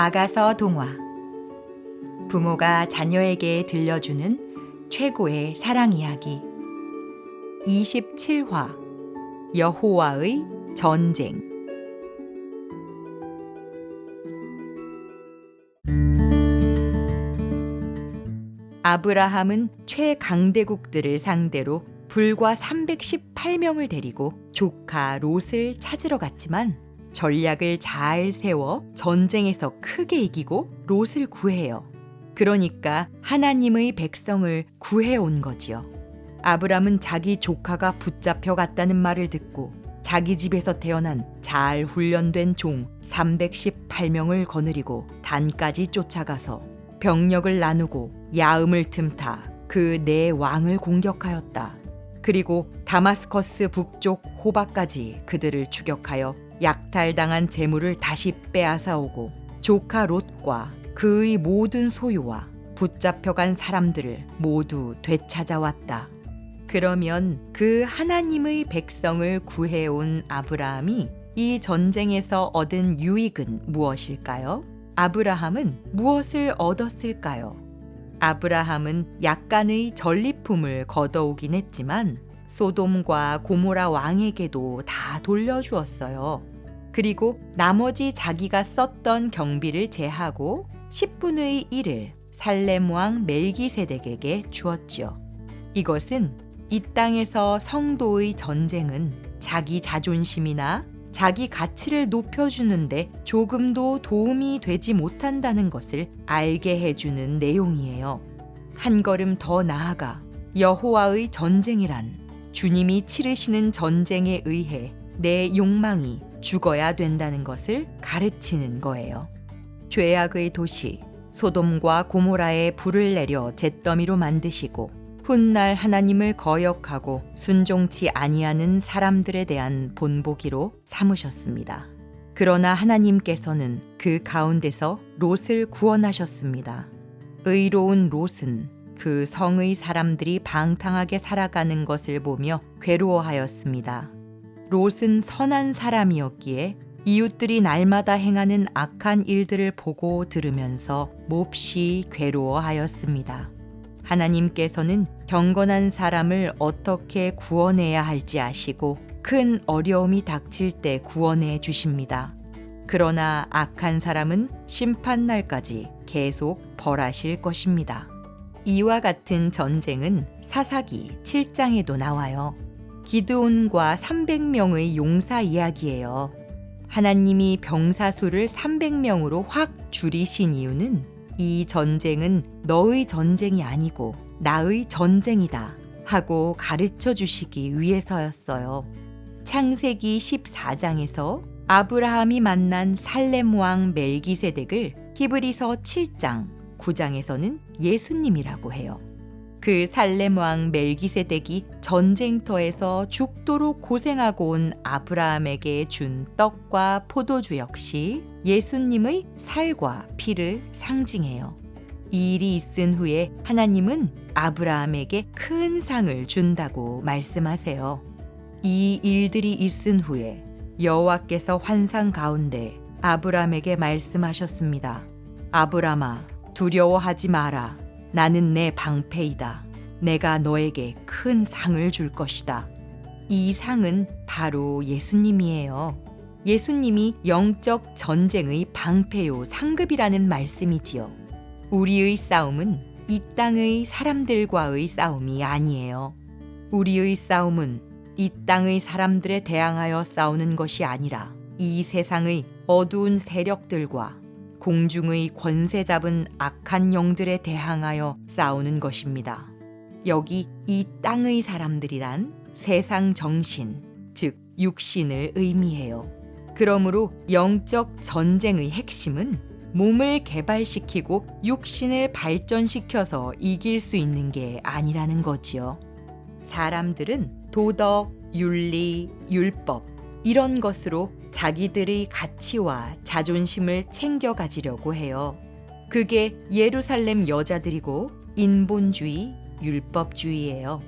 아가서 동화. 부모가 자녀에게 들려주는 최고의 사랑 이야기. 27화 여호와의 전쟁. 아브라함은 최강대국들을 상대로 불과 318명을 데리고 조카 롯을 찾으러 갔지만 전략을 잘 세워 전쟁에서 크게 이기고 롯을 구해요. 그러니까 하나님의 백성을 구해온 거지요. 아브람은 자기 조카가 붙잡혀 갔다는 말을 듣고 자기 집에서 태어난 잘 훈련된 종 318명을 거느리고 단까지 쫓아가서 병력을 나누고 야음을 틈타 그 네 왕을 공격하였다. 그리고 다마스커스 북쪽 호바까지 그들을 추격하여 약탈당한 재물을 다시 빼앗아오고 조카 롯과 그의 모든 소유와 붙잡혀간 사람들을 모두 되찾아왔다. 그러면 그 하나님의 백성을 구해온 아브라함이 이 전쟁에서 얻은 유익은 무엇일까요? 아브라함은 무엇을 얻었을까요? 아브라함은 약간의 전리품을 걷어오긴 했지만 소돔과 고모라 왕에게도 다 돌려주었어요. 그리고 나머지 자기가 썼던 경비를 제하고 10분의 1을 살렘 왕 멜기세덱에게 주었지요. 이것은 이 땅에서 성도의 전쟁은 자기 자존심이나 자기 가치를 높여주는데 조금도 도움이 되지 못한다는 것을 알게 해주는 내용이에요. 한 걸음 더 나아가 여호와의 전쟁이란 주님이 치르시는 전쟁에 의해 내 욕망이 죽어야 된다는 것을 가르치는 거예요. 죄악의 도시 소돔과 고모라에 불을 내려 잿더미로 만드시고 훗날 하나님을 거역하고 순종치 아니하는 사람들에 대한 본보기로 삼으셨습니다. 그러나 하나님께서는 그 가운데서 롯을 구원하셨습니다. 의로운 롯은 그 성의 사람들이 방탕하게 살아가는 것을 보며 괴로워하였습니다. 롯은 선한 사람이었기에 이웃들이 날마다 행하는 악한 일들을 보고 들으면서 몹시 괴로워하였습니다. 하나님께서는 경건한 사람을 어떻게 구원해야 할지 아시고 큰 어려움이 닥칠 때 구원해 주십니다. 그러나 악한 사람은 심판날까지 계속 벌하실 것입니다. 이와 같은 전쟁은 사사기 7장에도 나와요. 기드온과 300명의 용사 이야기예요. 하나님이 병사 수를 300명으로 확 줄이신 이유는 이 전쟁은 너의 전쟁이 아니고 나의 전쟁이다 하고 가르쳐 주시기 위해서였어요. 창세기 14장에서 아브라함이 만난 살렘 왕 멜기세덱을 히브리서 7장 9장에서는 예수님이라고 해요. 그 살렘 왕 멜기세덱이 전쟁터에서 죽도록 고생하고 온 아브라함에게 준 떡과 포도주 역시 예수님의 살과 피를 상징해요. 이 일이 있은 후에 하나님은 아브라함에게 큰 상을 준다고 말씀하세요. 이 일들이 있은 후에 여호와께서 환상 가운데 아브라함에게 말씀하셨습니다. 아브라함아, 두려워하지 마라. 나는 내 방패이다. 내가 너에게 큰 상을 줄 것이다. 이 상은 바로 예수님이에요. 예수님이 영적 전쟁의 방패요 상급이라는 말씀이지요. 우리의 싸움은 이 땅의 사람들과의 싸움이 아니에요. 우리의 싸움은 이 땅의 사람들에 대항하여 싸우는 것이 아니라 이 세상의 어두운 세력들과 공중의 권세 잡은 악한 영들에 대항하여 싸우는 것입니다. 여기 이 땅의 사람들이란 세상 정신, 즉 육신을 의미해요. 그러므로 영적 전쟁의 핵심은 몸을 개발시키고 육신을 발전시켜서 이길 수 있는 게 아니라는 거지요. 사람들은 도덕, 윤리, 율법 이런 것으로 자기들의 가치와 자존심을 챙겨 가지려고 해요. 그게 예루살렘 여자들이고 인본주의, 율법주의예요.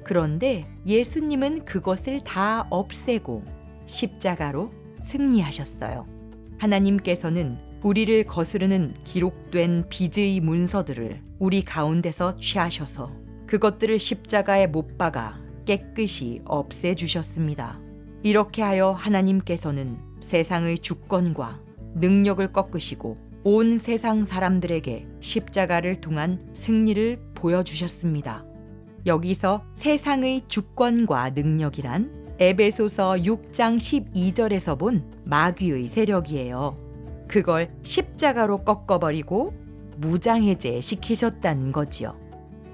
그런데 예수님은 그것을 다 없애고 십자가로 승리하셨어요. 하나님께서는 우리를 거스르는 기록된 빚의 문서들을 우리 가운데서 취하셔서 그것들을 십자가에 못 박아 깨끗이 없애주셨습니다. 이렇게 하여 하나님께서는 세상의 주권과 능력을 꺾으시고 온 세상 사람들에게 십자가를 통한 승리를 보여주셨습니다. 여기서 세상의 주권과 능력이란 에베소서 6장 12절에서 본 마귀의 세력이에요. 그걸 십자가로 꺾어버리고 무장해제 시키셨다는 거지요.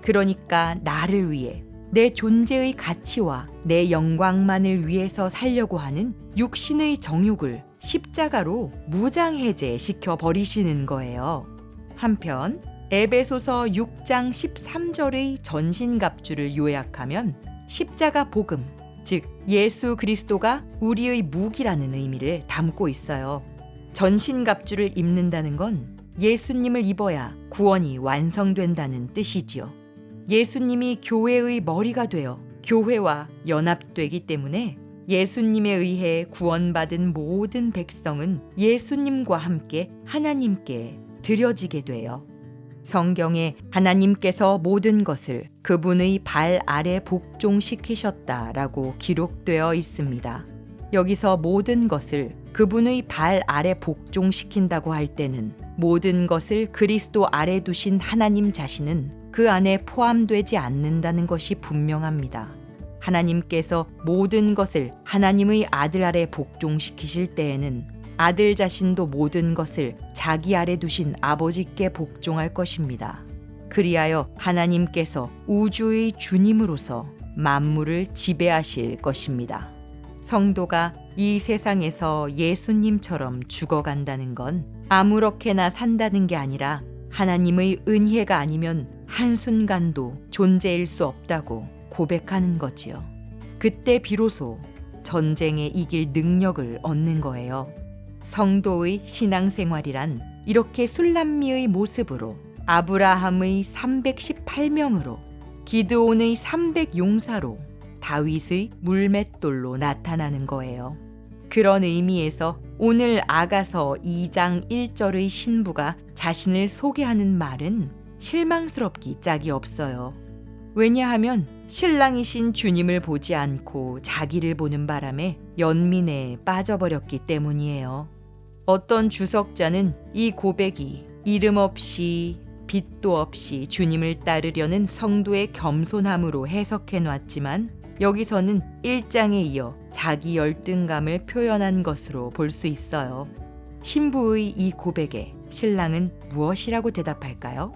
그러니까 나를 위해 내 존재의 가치와 내 영광만을 위해서 살려고 하는 육신의 정욕을 십자가로 무장해제 시켜버리시는 거예요. 한편 에베소서 6장 13절의 전신갑주를 요약하면 십자가 복음, 즉 예수 그리스도가 우리의 무기라는 의미를 담고 있어요. 전신갑주를 입는다는 건 예수님을 입어야 구원이 완성된다는 뜻이지요. 예수님이 교회의 머리가 되어 교회와 연합되기 때문에 예수님에 의해 구원받은 모든 백성은 예수님과 함께 하나님께 드려지게 돼요. 성경에 하나님께서 모든 것을 그분의 발 아래 복종시키셨다라고 기록되어 있습니다. 여기서 모든 것을 그분의 발 아래 복종시킨다고 할 때는 모든 것을 그리스도 아래 두신 하나님 자신은 그 안에 포함되지 않는다는 것이 분명합니다. 하나님께서 모든 것을 하나님의 아들 아래 복종시키실 때에는 아들 자신도 모든 것을 자기 아래 두신 아버지께 복종할 것입니다. 그리하여 하나님께서 우주의 주님으로서 만물을 지배하실 것입니다. 성도가 이 세상에서 예수님처럼 죽어간다는 건 아무렇게나 산다는 게 아니라 하나님의 은혜가 아니면 한순간도 존재일 수 없다고 고백하는 거지요. 그때 비로소 전쟁에 이길 능력을 얻는 거예요. 성도의 신앙생활이란 이렇게 술람미의 모습으로 아브라함의 318명으로 기드온의 300용사로 다윗의 물맷돌로 나타나는 거예요. 그런 의미에서 오늘 아가서 2장 1절의 신부가 자신을 소개하는 말은 실망스럽기 짝이 없어요. 왜냐하면 신랑이신 주님을 보지 않고 자기를 보는 바람에 연민에 빠져버렸기 때문이에요. 어떤 주석자는 이 고백이 이름 없이 빛도 없이 주님을 따르려는 성도의 겸손함으로 해석해 놨지만 여기서는 1장에 이어 자기 열등감을 표현한 것으로 볼 수 있어요. 신부의 이 고백에 신랑은 무엇이라고 대답할까요?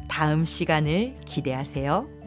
다음 시간을 기대하세요.